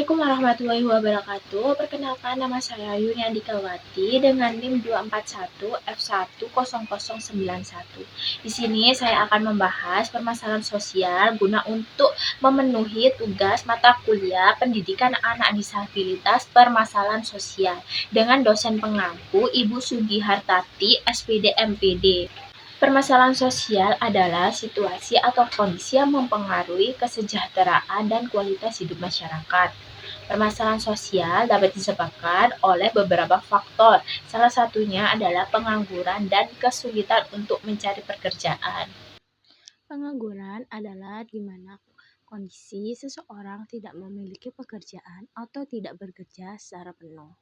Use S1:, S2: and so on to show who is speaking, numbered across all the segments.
S1: Assalamualaikum warahmatullahi wabarakatuh. Perkenalkan, nama saya Yuni Andikawati dengan NIM 241F10091. Di sini saya akan membahas permasalahan sosial guna untuk memenuhi tugas mata kuliah pendidikan anak disabilitas permasalahan sosial dengan dosen pengampu Ibu Sugihartati, SPD MPD. Permasalahan sosial adalah situasi atau kondisi yang mempengaruhi kesejahteraan dan kualitas hidup masyarakat. Permasalahan sosial dapat disebabkan oleh beberapa faktor. Salah satunya adalah pengangguran dan kesulitan untuk mencari pekerjaan.
S2: Pengangguran adalah di mana kondisi seseorang tidak memiliki pekerjaan atau tidak bekerja secara penuh,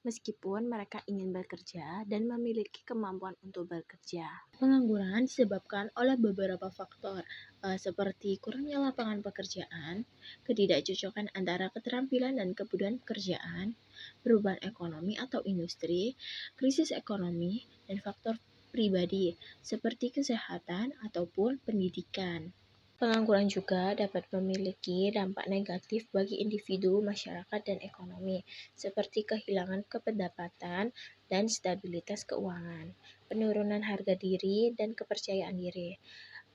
S2: meskipun mereka ingin bekerja dan memiliki kemampuan untuk bekerja. Pengangguran disebabkan oleh beberapa faktor, seperti kurangnya lapangan pekerjaan, ketidakcocokan antara keterampilan dan kebutuhan pekerjaan, perubahan ekonomi atau industri, krisis ekonomi, dan faktor pribadi seperti kesehatan ataupun pendidikan. Pengangguran juga dapat memiliki dampak negatif bagi individu, masyarakat, dan ekonomi, seperti kehilangan pendapatan dan stabilitas keuangan, penurunan harga diri dan kepercayaan diri,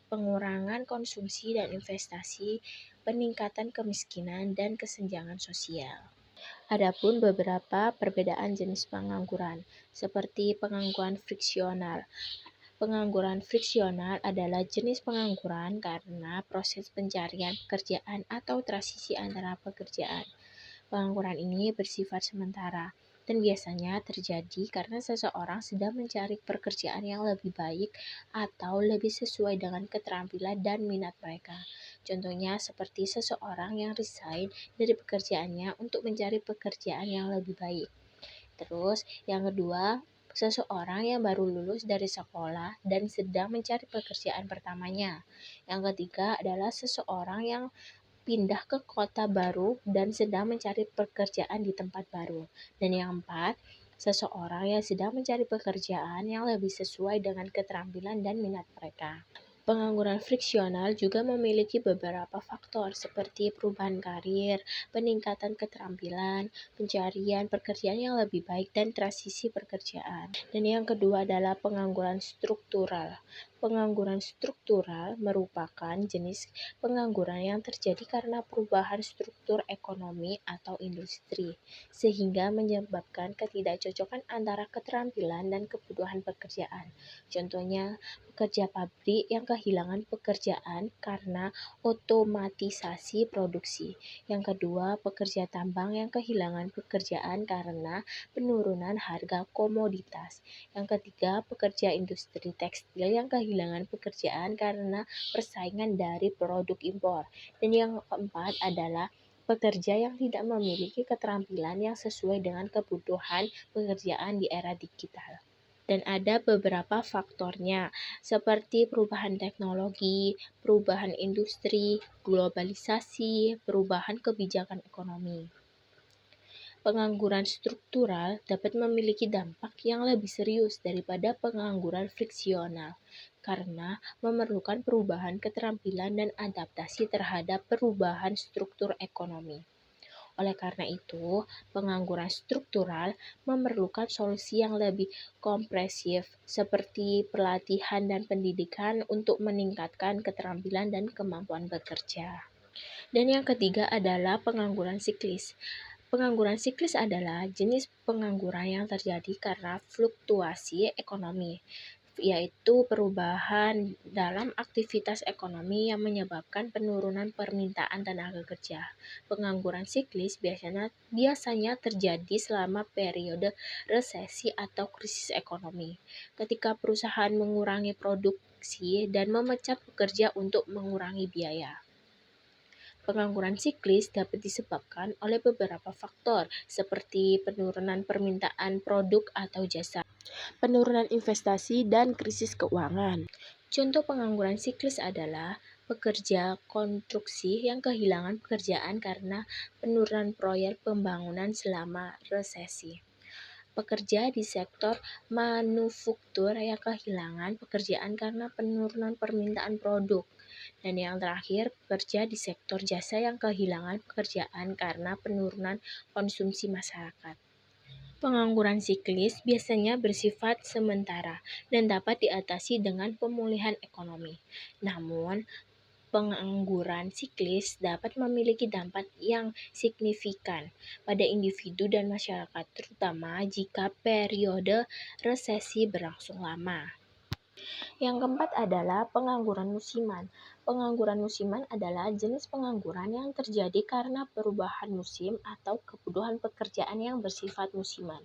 S2: pengurangan konsumsi dan investasi, peningkatan kemiskinan, dan kesenjangan sosial. Adapun beberapa perbedaan jenis pengangguran, seperti pengangguran friksional. Pengangguran friksional adalah jenis pengangguran karena proses pencarian pekerjaan atau transisi antara pekerjaan. Pengangguran ini bersifat sementara dan biasanya terjadi karena seseorang sedang mencari pekerjaan yang lebih baik atau lebih sesuai dengan keterampilan dan minat mereka. Contohnya seperti seseorang yang resign dari pekerjaannya untuk mencari pekerjaan yang lebih baik. Terus yang kedua, seseorang yang baru lulus dari sekolah dan sedang mencari pekerjaan pertamanya. Yang ketiga adalah seseorang yang pindah ke kota baru dan sedang mencari pekerjaan di tempat baru. Dan yang keempat, seseorang yang sedang mencari pekerjaan yang lebih sesuai dengan keterampilan dan minat mereka. Pengangguran friksional juga memiliki beberapa faktor seperti perubahan karir, peningkatan keterampilan, pencarian pekerjaan yang lebih baik, dan transisi pekerjaan. Dan yang kedua adalah pengangguran struktural. Pengangguran struktural merupakan jenis pengangguran yang terjadi karena perubahan struktur ekonomi atau industri, sehingga menyebabkan ketidakcocokan antara keterampilan dan kebutuhan pekerjaan. Contohnya, pekerja pabrik yang kehilangan pekerjaan karena otomatisasi produksi. Yang kedua, pekerja tambang yang kehilangan pekerjaan karena penurunan harga komoditas. Yang ketiga, pekerja industri tekstil yang kehilangan pekerjaan karena persaingan dari produk impor. Dan yang keempat adalah pekerja yang tidak memiliki keterampilan yang sesuai dengan kebutuhan pekerjaan di era digital. Dan ada beberapa faktornya, seperti perubahan teknologi, perubahan industri, globalisasi, perubahan kebijakan ekonomi. Pengangguran struktural dapat memiliki dampak yang lebih serius daripada pengangguran friksional karena memerlukan perubahan keterampilan dan adaptasi terhadap perubahan struktur ekonomi. Oleh karena itu, pengangguran struktural memerlukan solusi yang lebih komprehensif seperti pelatihan dan pendidikan untuk meningkatkan keterampilan dan kemampuan bekerja. Dan yang ketiga adalah pengangguran siklis. Pengangguran siklis adalah jenis pengangguran yang terjadi karena fluktuasi ekonomi, yaitu perubahan dalam aktivitas ekonomi yang menyebabkan penurunan permintaan tenaga kerja. Pengangguran siklis biasanya terjadi selama periode resesi atau krisis ekonomi, ketika perusahaan mengurangi produksi dan memecat pekerja untuk mengurangi biaya. Pengangguran siklis dapat disebabkan oleh beberapa faktor, seperti penurunan permintaan produk atau jasa, penurunan investasi, dan krisis keuangan. Contoh pengangguran siklis adalah pekerja konstruksi yang kehilangan pekerjaan karena penurunan proyek pembangunan selama resesi. Pekerja di sektor manufaktur yang kehilangan pekerjaan karena penurunan permintaan produk. Dan yang terakhir, pekerja di sektor jasa yang kehilangan pekerjaan karena penurunan konsumsi masyarakat. Pengangguran siklis biasanya bersifat sementara dan dapat diatasi dengan pemulihan ekonomi. Namun, pengangguran siklis dapat memiliki dampak yang signifikan pada individu dan masyarakat, terutama jika periode resesi berlangsung lama. Yang keempat adalah pengangguran musiman. Pengangguran musiman adalah jenis pengangguran yang terjadi karena perubahan musim atau kebutuhan pekerjaan yang bersifat musiman.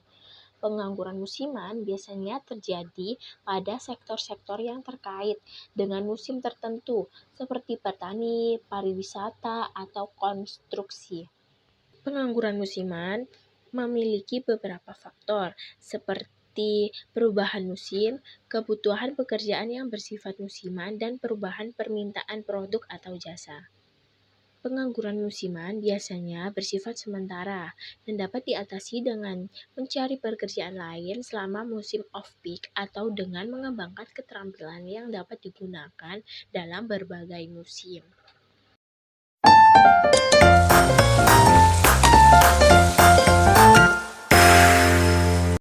S2: Pengangguran musiman biasanya terjadi pada sektor-sektor yang terkait dengan musim tertentu, seperti petani, pariwisata, atau konstruksi. Pengangguran musiman memiliki beberapa faktor, seperti perubahan musim, kebutuhan pekerjaan yang bersifat musiman, dan perubahan permintaan produk atau jasa. Pengangguran musiman biasanya bersifat sementara dan dapat diatasi dengan mencari pekerjaan lain selama musim off-peak atau dengan mengembangkan keterampilan yang dapat digunakan dalam berbagai musim.